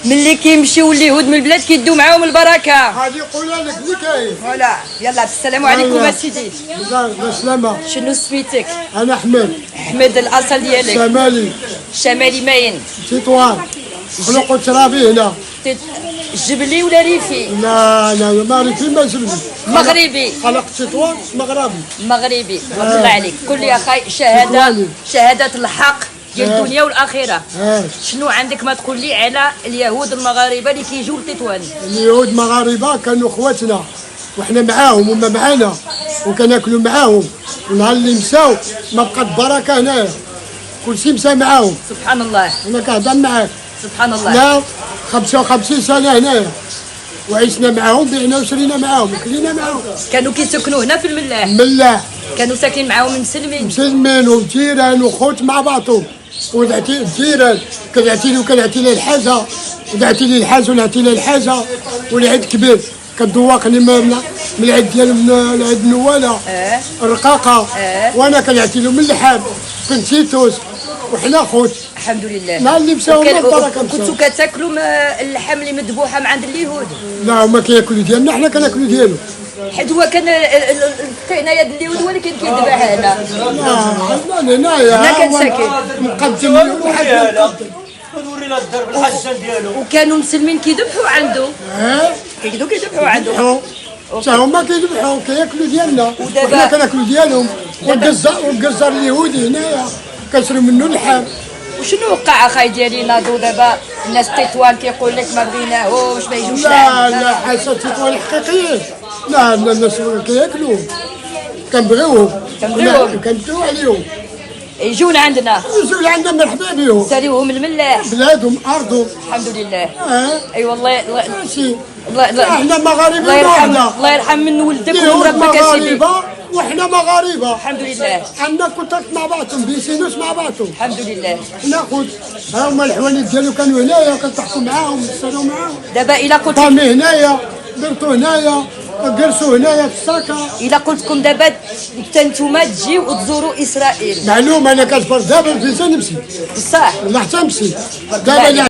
ملي كيمشيو اليهود من البلاد كيدوا معاهم البركه. غادي يقولها لك اللي كاين. فوالا يلا السلام عليكم اسيدي. بالسلامة. شنو سميتك؟ انا احمد. احمد الاصل ديالك؟ شمالي. شمالي ماين؟ تطوان. خلق ترابي هنا. جبلي ولا ريفي؟ لا ما ريفي ما جبلي. مغربي. خلق تطوان مغربي. مغربي رحمة الله عليك. قول لي اخاي شهادة الحق ديال الدنيا والاخره. شنو عندك ما تقول لي على اليهود المغاربه اللي كيجيو لتطوان؟ اليهود المغاربه كانوا خواتنا وحنا معاهم وما معانا وكناكلوا معاهم. ونهار اللي مشاو ما بقات بركه هنايا كلشي مشى معاهم. سبحان الله. انا كنهضر معاك. سبحان الله. لا 55 سنه هنايا وعشنا معاهم بيعنا وشرينا معاهم وكلينا معاهم. كانوا كيسكنوا هنا في الملاح؟ ملاح. كانوا ساكنين معاهم مسلمين؟ مسلمين وجيران وخوت مع بعضهم. ودعتي الجيران كدعتي لي وكدعتي لي الحاجه ودعتي لي الحاجه ونعطي لي الحاجه والعيد كبير كدوقني من العيد ديال العيد النواله. الرقاقه. وانا كنعطي لهم اللحم كنتيتوس وحنا خوت. الحمد لله. نهار اللي مشاو البركه مشاو. كنتو كتاكلوا اللحم اللي مذبوحه من عند اليهود؟ لا هما كياكلوا ديالنا حنا كناكلوا ديالو. حيت هو كان القنايه ديال اليهود هو اللي كان كيذبح هنا. لا هنايا هنا كان ساكن مقدم لهم ورينا الدرب الحسن ديالو. وكانوا مسلمين كيذبحوا عنده. كيذبحوا عنده. حتى هما كيذبحوا كياكلوا ديالنا وحنا كناكلوا ديالهم. والجزار اليهودي هنايا كنشريو منه اللحم. وشنو وقع اخاي ديالي ناضوا دابا الناس تطوان كيقول لك ما بغيناهوش ما يجوش لا حاشا تطوان الحقيقيين. لا الناس كياكلوا كنبغيوهم كنبغيو عليهم. يجونا عندنا مرحبا بهم. ساليوهم الملاح بلادهم ارضهم الحمد لله. اي والله ماشي الله احنا مغاربه. الله يرحم من ولدك ومن ربك اسيدي. وحنا مغاربه الحمد لله. عندنا كونتاكت مع بعضهم بيسينوس مع بعضهم الحمد لله. حنا خوت. ها هما الحوانيت ديالو كانوا هنايا كنضحكوا معاهم نسالوا معاهم. دابا الا قلت طامي هنايا درتو هنايا جلسوا هنايا في الساكا. الا قلت لكم دابا حتى نتوما تجيو وتزوروا اسرائيل معلوم انا كنصبر دابا الفيزا نمشي بصح والله حتى نمشي دابا اللي